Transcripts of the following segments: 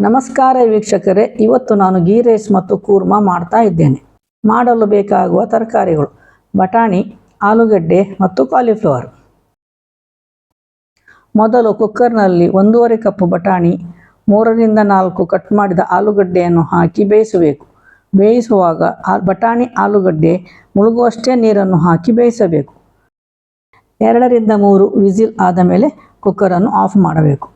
ನಮಸ್ಕಾರ ವೀಕ್ಷಕರೇ, ಇವತ್ತು ನಾನು ಗೀ ರೈಸ್ ಮತ್ತು ಕೂರ್ಮಾ ಮಾಡ್ತಾ ಇದ್ದೇನೆ. ಮಾಡಲು ಬೇಕಾಗುವ ತರಕಾರಿಗಳು: ಬಟಾಣಿ, ಆಲೂಗಡ್ಡೆ ಮತ್ತು ಕಾಲಿಫ್ಲವರ್. ಮೊದಲು ಕುಕ್ಕರ್ನಲ್ಲಿ 1.5 ಕಪ್ ಬಟಾಣಿ, 3ರಿಂದ 4 ಕಟ್ ಮಾಡಿದ ಆಲೂಗಡ್ಡೆಯನ್ನು ಹಾಕಿ ಬೇಯಿಸಬೇಕು. ಬೇಯಿಸುವಾಗ ಬಟಾಣಿ ಆಲೂಗಡ್ಡೆ ಮುಳುಗುವಷ್ಟೇ ನೀರನ್ನು ಹಾಕಿ ಬೇಯಿಸಬೇಕು. 2ರಿಂದ 3 ವಿಸಿಲ್ ಆದ ಮೇಲೆ ಕುಕ್ಕರನ್ನು ಆಫ್ ಮಾಡಬೇಕು.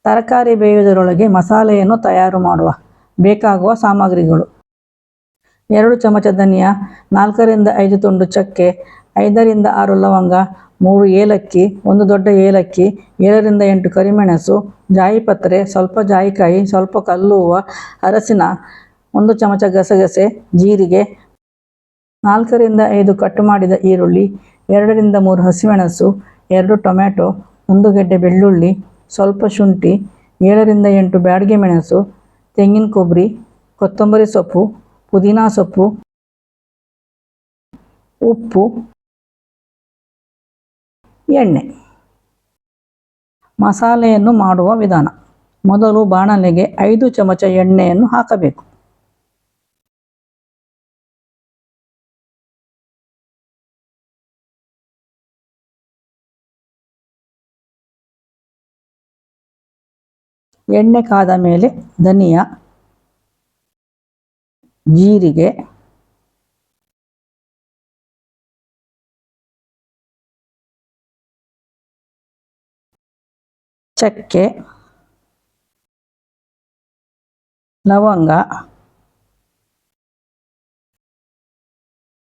ತರಕಾರಿ ಬೇಯುವುದರೊಳಗೆ ಮಸಾಲೆಯನ್ನು ತಯಾರು ಮಾಡುವ. ಬೇಕಾಗುವ ಸಾಮಗ್ರಿಗಳು: 2 ಚಮಚ ಧನಿಯಾ, 4ರಿಂದ 5 ತುಂಡು ಚಕ್ಕೆ, 5ರಿಂದ 6 ಲವಂಗ, 3 ಏಲಕ್ಕಿ, 1 ದೊಡ್ಡ ಏಲಕ್ಕಿ, 7ರಿಂದ 8 ಕರಿಮೆಣಸು, ಜಾಯಿಪತ್ರೆ, ಸ್ವಲ್ಪ ಜಾಯಿಕಾಯಿ, ಸ್ವಲ್ಪ ಕಲ್ಲುವ್ವ, ಅರಸಿನ, 1 ಚಮಚ ಗಸಗಸೆ, ಜೀರಿಗೆ, 4ರಿಂದ 5 ಕಟ್ ಮಾಡಿದ ಈರುಳ್ಳಿ, 2ರಿಂದ 3 ಹಸಿಮೆಣಸು, 2 ಟೊಮೆಟೊ, 1 ಗೆಡ್ಡೆ ಬೆಳ್ಳುಳ್ಳಿ, ಸ್ವಲ್ಪ ಶುಂಠಿ, 7ರಿಂದ 8 ಬ್ಯಾಡಗಿ ಮೆಣಸು, ತೆಂಗಿನ ಕೊಬ್ಬರಿ, ಕೊತ್ತಂಬರಿ ಸೊಪ್ಪು, ಪುದೀನಾ ಸೊಪ್ಪು, ಉಪ್ಪು, ಎಣ್ಣೆ. ಮಸಾಲೆಯನ್ನು ಮಾಡುವ ವಿಧಾನ: ಮೊದಲು ಬಾಣಲೆಗೆ 5 ಚಮಚ ಎಣ್ಣೆಯನ್ನು ಹಾಕಬೇಕು. ಎಣ್ಣೆ ಕಾದ ಮೇಲೆ ಧನಿಯಾ, ಜೀರಿಗೆ, ಚಕ್ಕೆ, ಲವಂಗ,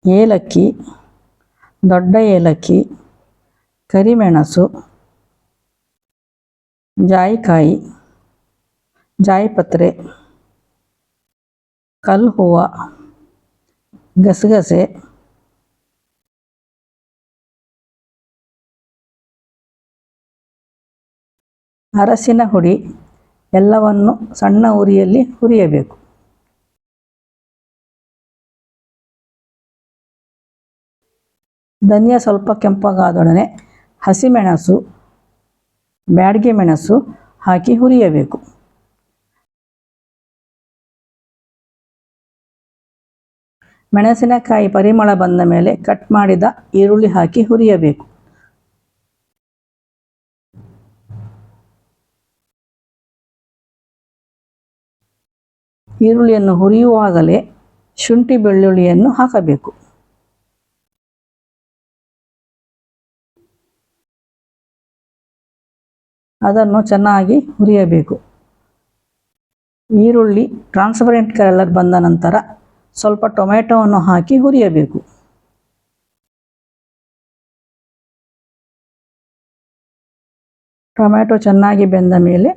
ಏಲಕ್ಕಿ, ದೊಡ್ಡ ಏಲಕ್ಕಿ, ಕರಿಮೆಣಸು, ಜಾಯಿಕಾಯಿ, ಜಾಯಿಪತ್ರೆ, ಕಲ್ಲುವ್ವ, ಗಸಗಸೆ, ಅರಸಿನ ಹುಡಿ ಎಲ್ಲವನ್ನು ಸಣ್ಣ ಉರಿಯಲ್ಲಿ ಹುರಿಯಬೇಕು. ಧನಿಯಾ ಸ್ವಲ್ಪ ಕೆಂಪಗಾದೊಡನೆ ಹಸಿಮೆಣಸು, ಬ್ಯಾಡಗಿ ಮೆಣಸು ಹಾಕಿ ಹುರಿಯಬೇಕು. ಮೆಣಸಿನಕಾಯಿ ಪರಿಮಳ ಬಂದ ಮೇಲೆ ಕಟ್ ಮಾಡಿದ ಈರುಳ್ಳಿ ಹಾಕಿ ಹುರಿಯಬೇಕು. ಈರುಳ್ಳಿಯನ್ನು ಹುರಿಯುವಾಗಲೇ ಶುಂಠಿ ಬೆಳ್ಳುಳ್ಳಿಯನ್ನು ಹಾಕಬೇಕು. ಅದನ್ನು ಚೆನ್ನಾಗಿ ಹುರಿಯಬೇಕು. ಈರುಳ್ಳಿ ಟ್ರಾನ್ಸ್ಪರೆಂಟ್ ಕಲರ್ ಬಂದ ನಂತರ ಸ್ವಲ್ಪ ಟೊಮೆಟೊವನ್ನು ಹಾಕಿ ಹುರಿಯಬೇಕು. ಟೊಮೆಟೊ ಚೆನ್ನಾಗಿ ಬೆಂದ ಮೇಲೆ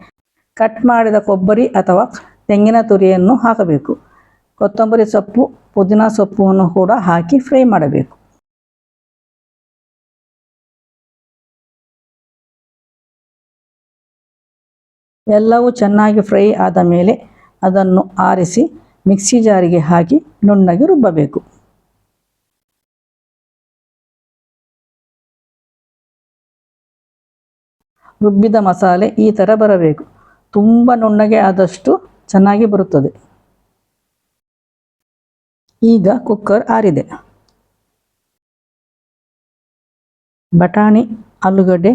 ಕಟ್ ಮಾಡಿದ ಕೊಬ್ಬರಿ ಅಥವಾ ತೆಂಗಿನ ತುರಿಯನ್ನು ಹಾಕಬೇಕು. ಕೊತ್ತಂಬರಿ ಸೊಪ್ಪು, ಪುದೀನಾ ಸೊಪ್ಪನ್ನು ಕೂಡ ಹಾಕಿ ಫ್ರೈ ಮಾಡಬೇಕು. ಎಲ್ಲವೂ ಚೆನ್ನಾಗಿ ಫ್ರೈ ಆದ ಮೇಲೆ ಅದನ್ನು ಆರಿಸಿ ಮಿಕ್ಸಿ ಜಾರಿಗೆ ಹಾಕಿ ನುಣ್ಣಗೆ ರುಬ್ಬಬೇಕು. ರುಬ್ಬಿದ ಮಸಾಲೆ ಈ ಥರ ಬರಬೇಕು. ತುಂಬ ನುಣ್ಣಗೆ ಆದಷ್ಟು ಚೆನ್ನಾಗಿ ಬರುತ್ತದೆ. ಈಗ ಕುಕ್ಕರ್ ಆರಿದೆ. ಬಟಾಣಿ ಆಲೂಗಡ್ಡೆ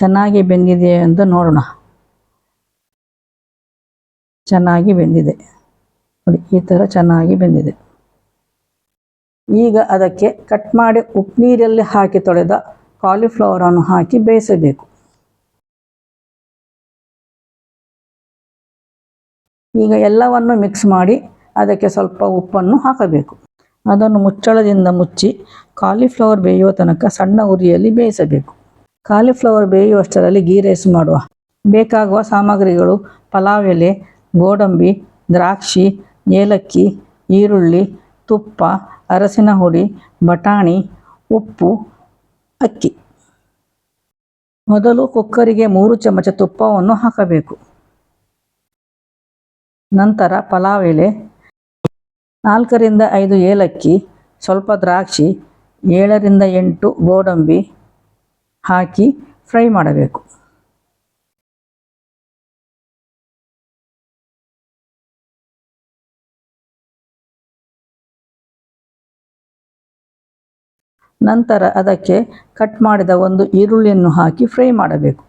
ಚೆನ್ನಾಗಿ ಬೆಂದಿದೆ ಎಂದು ನೋಡೋಣ. ಚೆನ್ನಾಗಿ ಬೆಂದಿದೆ ನೋಡಿ, ಈ ಥರ ಚೆನ್ನಾಗಿ ಬೆಂದಿದೆ. ಈಗ ಅದಕ್ಕೆ ಕಟ್ ಮಾಡಿ ಉಪ್ಪು ನೀರಲ್ಲಿ ಹಾಕಿ ತೊಳೆದ ಕಾಲಿಫ್ಲವರನ್ನು ಹಾಕಿ ಬೇಯಿಸಬೇಕು. ಈಗ ಎಲ್ಲವನ್ನು ಮಿಕ್ಸ್ ಮಾಡಿ ಅದಕ್ಕೆ ಸ್ವಲ್ಪ ಉಪ್ಪನ್ನು ಹಾಕಬೇಕು. ಅದನ್ನು ಮುಚ್ಚಳದಿಂದ ಮುಚ್ಚಿ ಕಾಲಿಫ್ಲವರ್ ಬೇಯುವ ತನಕ ಸಣ್ಣ ಉರಿಯಲ್ಲಿ ಬೇಯಿಸಬೇಕು. ಕಾಲಿಫ್ಲವರ್ ಬೇಯುವಷ್ಟರಲ್ಲಿ ಗೀ ರೈಸ್ ಮಾಡುವ. ಬೇಕಾಗುವ ಸಾಮಗ್ರಿಗಳು: ಪಲಾವ್ ಎಲೆ, ಗೋಡಂಬಿ, ದ್ರಾಕ್ಷಿ, ಏಲಕ್ಕಿ, ಈರುಳ್ಳಿ, ತುಪ್ಪ, ಅರಸಿನ ಹುಡಿ, ಬಟಾಣಿ, ಉಪ್ಪು, ಅಕ್ಕಿ. ಮೊದಲು ಕುಕ್ಕರಿಗೆ 3 ಚಮಚ ತುಪ್ಪವನ್ನು ಹಾಕಬೇಕು. ನಂತರ ಪಲಾವ್ ಎಲೆ, 4ರಿಂದ 5 ಏಲಕ್ಕಿ, ಸ್ವಲ್ಪ ದ್ರಾಕ್ಷಿ, 7ರಿಂದ 8 ಗೋಡಂಬಿ ಹಾಕಿ ಫ್ರೈ ಮಾಡಬೇಕು. ನಂತರ ಅದಕ್ಕೆ ಕಟ್ ಮಾಡಿದ ಒಂದು ಈರುಳ್ಳಿಯನ್ನು ಹಾಕಿ ಫ್ರೈ ಮಾಡಬೇಕು.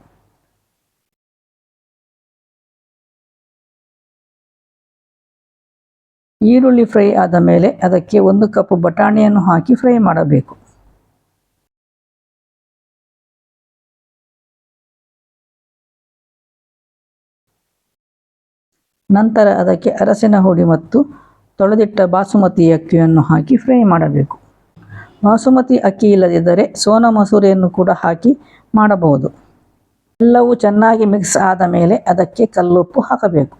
ಈರುಳ್ಳಿ ಫ್ರೈ ಆದ ಮೇಲೆ ಅದಕ್ಕೆ 1 ಕಪ್ ಬಟಾಣಿಯನ್ನು ಹಾಕಿ ಫ್ರೈ ಮಾಡಬೇಕು. ನಂತರ ಅದಕ್ಕೆ ಅರಸಿನ ಹುಡಿ ಮತ್ತು ತೊಳೆದಿಟ್ಟ ಬಾಸುಮತಿ ಅಕ್ಕಿಯನ್ನು ಹಾಕಿ ಫ್ರೈ ಮಾಡಬೇಕು. ಬಾಸುಮತಿ ಅಕ್ಕಿ ಇಲ್ಲದಿದ್ದರೆ ಸೋನಾ ಮಸೂರಿಯನ್ನು ಕೂಡ ಹಾಕಿ ಮಾಡಬಹುದು. ಎಲ್ಲವೂ ಚೆನ್ನಾಗಿ ಮಿಕ್ಸ್ ಆದ ಮೇಲೆ ಅದಕ್ಕೆ ಕಲ್ಲುಪ್ಪು ಹಾಕಬೇಕು.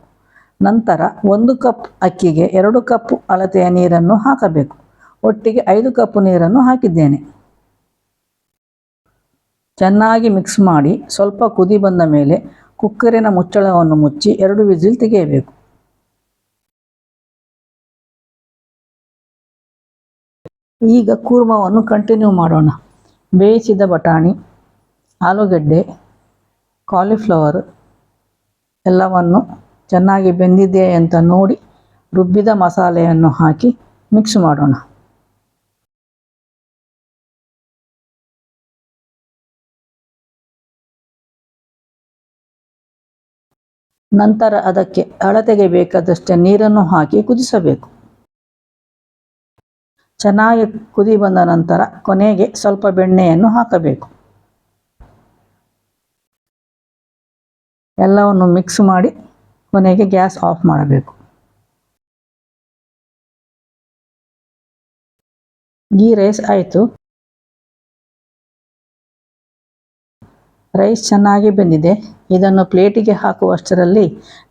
ನಂತರ 1 ಕಪ್ ಅಕ್ಕಿಗೆ 2 ಕಪ್ ಅಳತೆಯ ನೀರನ್ನು ಹಾಕಬೇಕು. ಒಟ್ಟಿಗೆ 5 ಕಪ್ ನೀರನ್ನು ಹಾಕಿದ್ದೇನೆ. ಚೆನ್ನಾಗಿ ಮಿಕ್ಸ್ ಮಾಡಿ ಸ್ವಲ್ಪ ಕುದಿ ಬಂದ ಮೇಲೆ ಕುಕ್ಕರಿನ ಮುಚ್ಚಳವನ್ನು ಮುಚ್ಚಿ 2 ವಿಸಿಲ್ ತೆಗೆಯಬೇಕು. ಈಗ ಕೂರ್ಮವನ್ನು ಕಂಟಿನ್ಯೂ ಮಾಡೋಣ. ಬೇಯಿಸಿದ ಬಟಾಣಿ, ಆಲೂಗಡ್ಡೆ, ಕಾಲಿಫ್ಲವರ್ ಎಲ್ಲವನ್ನು ಚೆನ್ನಾಗಿ ಬೆಂದಿದೆ ಅಂತ ನೋಡಿ ರುಬ್ಬಿದ ಮಸಾಲೆಯನ್ನು ಹಾಕಿ ಮಿಕ್ಸ್ ಮಾಡೋಣ. ನಂತರ ಅದಕ್ಕೆ ಅಳತೆಗೆ ಬೇಕಾದಷ್ಟೇ ನೀರನ್ನು ಹಾಕಿ ಕುದಿಸಬೇಕು. ಚೆನ್ನಾಗಿ ಕುದಿ ಬಂದ ನಂತರ ಕೊನೆಗೆ ಸ್ವಲ್ಪ ಬೆಣ್ಣೆಯನ್ನು ಹಾಕಬೇಕು. ಎಲ್ಲವನ್ನು ಮಿಕ್ಸ್ ಮಾಡಿ ಕೊನೆಗೆ ಗ್ಯಾಸ್ ಆಫ್ ಮಾಡಬೇಕು. ಗೀ ರೈಸ್ ಆಯಿತು. ರೈಸ್ ಚೆನ್ನಾಗಿ ಬೆಂದಿದೆ. ಇದನ್ನು ಪ್ಲೇಟಿಗೆ ಹಾಕುವಷ್ಟರಲ್ಲಿ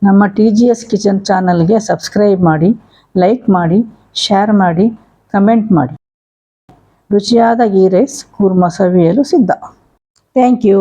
ನಮ್ಮ TGS ಕಿಚನ್ ಚಾನಲ್ಗೆ ಸಬ್ಸ್ಕ್ರೈಬ್ ಮಾಡಿ, ಲೈಕ್ ಮಾಡಿ, ಶೇರ್ ಮಾಡಿ, ಕಮೆಂಟ್ ಮಾಡಿ. ರುಚಿಯಾದ ಗೀ ರೈಸ್ ಕೂರ್ಮ ಸವಿಯಲು ಸಿದ್ಧ. Thank you.